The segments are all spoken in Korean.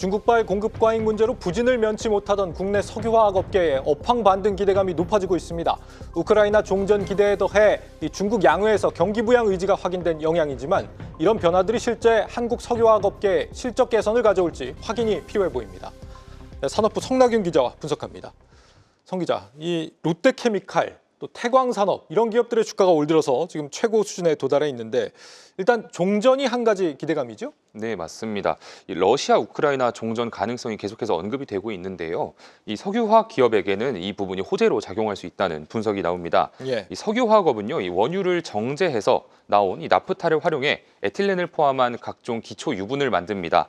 중국발 공급 과잉 문제로 부진을 면치 못하던 국내 석유화학 업계의 업황 반등 기대감이 높아지고 있습니다. 우크라이나 종전 기대에 더해 중국 양회에서 경기 부양 의지가 확인된 영향이지만 이런 변화들이 실제 한국 석유화학 업계의 실적 개선을 가져올지 확인이 필요해 보입니다. 산업부 성낙윤 기자와 분석합니다. 성 기자, 이 롯데케미칼, 또 태광산업 이런 기업들의 주가가 올 들어서 지금 최고 수준에 도달해 있는데 일단 종전이 한 가지 기대감이죠? 네, 맞습니다. 이 러시아 우크라이나 종전 가능성이 계속해서 언급이 되고 있는데요. 이 석유화학 기업에게는 이 부분이 호재로 작용할 수 있다는 분석이 나옵니다. 예. 이 석유화학업은요, 이 원유를 정제해서 나온 이 나프타를 활용해 에틸렌을 포함한 각종 기초 유분을 만듭니다.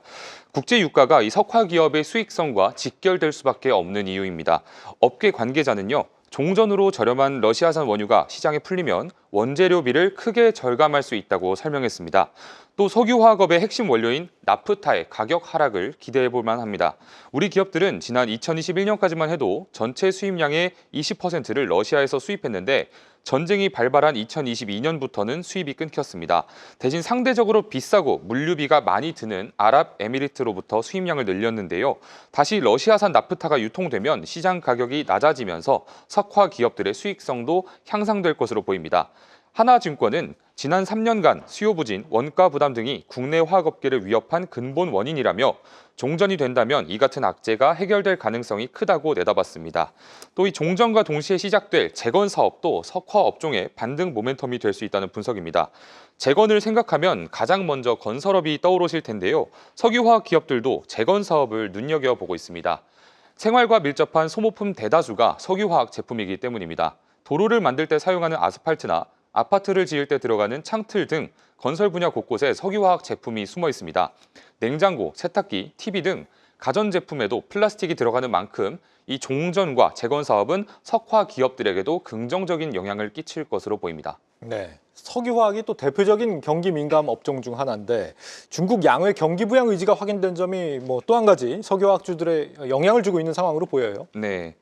국제 유가가 이 석화 기업의 수익성과 직결될 수밖에 없는 이유입니다. 업계 관계자는요, 종전으로 저렴한 러시아산 원유가 시장에 풀리면 원재료비를 크게 절감할 수 있다고 설명했습니다. 또 석유화학업의 핵심 원료인 나프타의 가격 하락을 기대해 볼 만합니다. 우리 기업들은 지난 2021년까지만 해도 전체 수입량의 20%를 러시아에서 수입했는데 전쟁이 발발한 2022년부터는 수입이 끊겼습니다. 대신 상대적으로 비싸고 물류비가 많이 드는 아랍에미리트로부터 수입량을 늘렸는데요. 다시 러시아산 나프타가 유통되면 시장 가격이 낮아지면서 석화 기업들의 수익성도 향상될 것으로 보입니다. 하나증권은 지난 3년간 수요 부진, 원가 부담 등이 국내 화학업계를 위협한 근본 원인이라며 종전이 된다면 이 같은 악재가 해결될 가능성이 크다고 내다봤습니다. 또 이 종전과 동시에 시작될 재건 사업도 석화 업종의 반등 모멘텀이 될 수 있다는 분석입니다. 재건을 생각하면 가장 먼저 건설업이 떠오르실 텐데요. 석유화학 기업들도 재건 사업을 눈여겨보고 있습니다. 생활과 밀접한 소모품 대다수가 석유화학 제품이기 때문입니다. 도로를 만들 때 사용하는 아스팔트나 아파트를 지을 때 들어가는 창틀 등 건설 분야 곳곳에 석유화학 제품이 숨어 있습니다. 냉장고, 세탁기, TV 등 가전제품에도 플라스틱이 들어가는 만큼 이 종전과 재건 사업은 석화 기업들에게도 긍정적인 영향을 끼칠 것으로 보입니다. 네, 석유화학이 또 대표적인 경기 민감 업종 중 하나인데 중국 양회 경기 부양 의지가 확인된 점이 또 한 가지 석유화학주들의 영향을 주고 있는 상황으로 보여요. 네.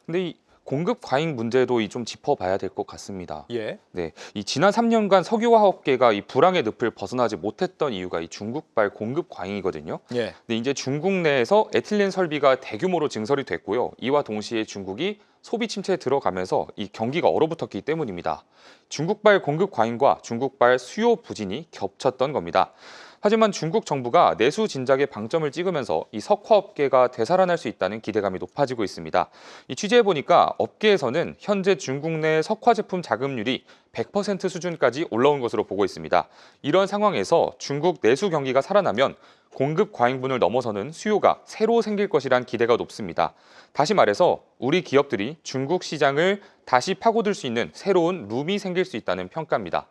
근데 이 공급 과잉 문제도 좀 짚어봐야 될 것 같습니다. 예. 네, 이 지난 3년간 석유화학업계가 이 불황의 늪을 벗어나지 못했던 이유가 이 중국발 공급 과잉이거든요. 예. 근데 이제 중국 내에서 에틸렌 설비가 대규모로 증설이 됐고요. 이와 동시에 중국이 소비 침체에 들어가면서 이 경기가 얼어붙었기 때문입니다. 중국발 공급 과잉과 중국발 수요 부진이 겹쳤던 겁니다. 하지만 중국 정부가 내수 진작에 방점을 찍으면서 이 석화업계가 되살아날 수 있다는 기대감이 높아지고 있습니다. 이 취재해보니까 업계에서는 현재 중국 내 석화 제품 자금률이 100% 수준까지 올라온 것으로 보고 있습니다. 이런 상황에서 중국 내수 경기가 살아나면 공급 과잉분을 넘어서는 수요가 새로 생길 것이란 기대가 높습니다. 다시 말해서 우리 기업들이 중국 시장을 다시 파고들 수 있는 새로운 룸이 생길 수 있다는 평가입니다.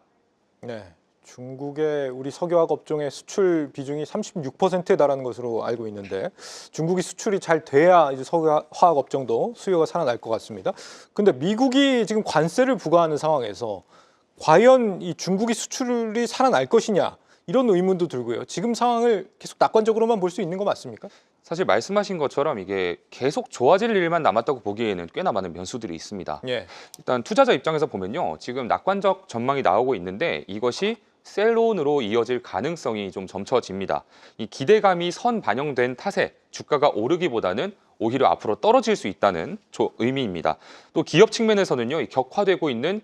네. 중국의 우리 석유화학 업종의 수출 비중이 36%에 달하는 것으로 알고 있는데 중국이 수출이 잘 돼야 이제 석유화학 업종도 수요가 살아날 것 같습니다. 근데 미국이 지금 관세를 부과하는 상황에서 과연 이 중국이 수출이 살아날 것이냐 이런 의문도 들고요. 지금 상황을 계속 낙관적으로만 볼 수 있는 거 맞습니까? 사실 말씀하신 것처럼 이게 계속 좋아질 일만 남았다고 보기에는 꽤나 많은 변수들이 있습니다. 예. 일단 투자자 입장에서 보면요. 지금 낙관적 전망이 나오고 있는데 이것이 셀론으로 이어질 가능성이 좀 점쳐집니다. 이 기대감이 선 반영된 탓에 주가가 오르기보다는 오히려 앞으로 떨어질 수 있다는 의미입니다. 또 기업 측면에서는요, 이 격화되고 있는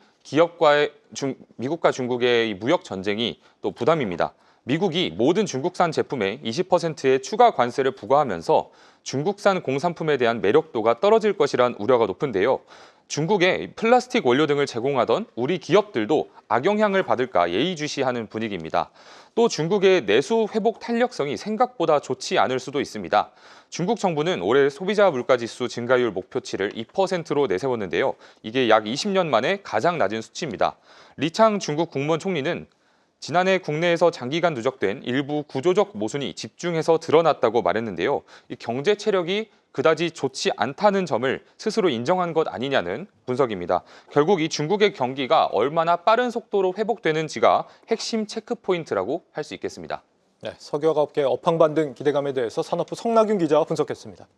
미국과 중국의 이 무역 전쟁이 또 부담입니다. 미국이 모든 중국산 제품에 20%의 추가 관세를 부과하면서 중국산 공산품에 대한 매력도가 떨어질 것이란 우려가 높은데요. 중국의 플라스틱 원료 등을 제공하던 우리 기업들도 악영향을 받을까 예의주시하는 분위기입니다. 또 중국의 내수 회복 탄력성이 생각보다 좋지 않을 수도 있습니다. 중국 정부는 올해 소비자 물가지수 증가율 목표치를 2%로 내세웠는데요. 이게 약 20년 만에 가장 낮은 수치입니다. 리창 중국 국무원 총리는 지난해 국내에서 장기간 누적된 일부 구조적 모순이 집중해서 드러났다고 말했는데요. 이 경제 체력이 그다지 좋지 않다는 점을 스스로 인정한 것 아니냐는 분석입니다. 결국 이 중국의 경기가 얼마나 빠른 속도로 회복되는지가 핵심 체크 포인트라고 할 수 있겠습니다. 네, 석유화학 업계 업황 반등 기대감에 대해서 산업부 성낙윤 기자와 분석했습니다.